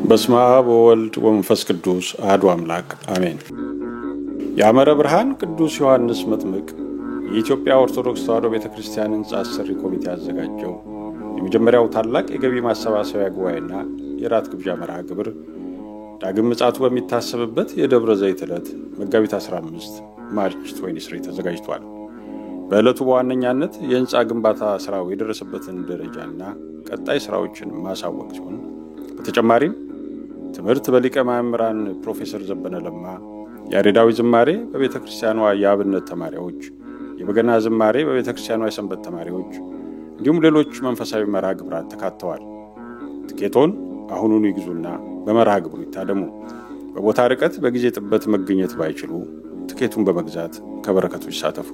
በስመ አብ ወወልድ ወመንፈስ ቅዱስ አሐዱ አምላክ አሜን። የአመረ ብርሃን ቅዱስ ዮሐንስ መጥምቅ የኢትዮጵያ ኦርቶዶክስ ተዋሕዶ ቤተክርስቲያን ሕንጻ አሰሪ ኮሚቴ አዘጋጀው የመጀመሪያው ታላቅ የገቢ ማሰባሰቢያ ጉባኤና የራት ግብዣ መርሃ ግብር ዳግም ምጽአቱ በሚታሰብበት የደብረ ዘይት ዕለት መጋቢት 15 ማርች 23 ተዘጋጅቷል። በዕለቱ በዋነኛነት የሕንጻ ግንባታ ስራው የደረሰበትን ደረጃና ቀጣይ ስራዎችን ማሳወቅ ሲሆን በተጨማሪም ትምህርት በሊቀ ማእምራን ፕሮፌሰር ዘበነ ለማ፣ ያሬዳዊ ዝማሬ በቤተክርስቲያኗ የአብነት ተማሪዎች፣ የበገና ዝማሬ በቤተክርስቲያኗ የሰንበት ተማሪዎች እንዲሁም ሌሎች መንፈሳዊ መርሃ ግብራት ተካተዋል። ትኬቶን አሁኑኑ ይግዙና በመርሃ ግብሩ ይታደሙ። በቦታ ርቀት በጊዜ ጥበት መገኘት ባይችሉ ትኬቱን በመግዛት ከበረከቱ ይሳተፉ።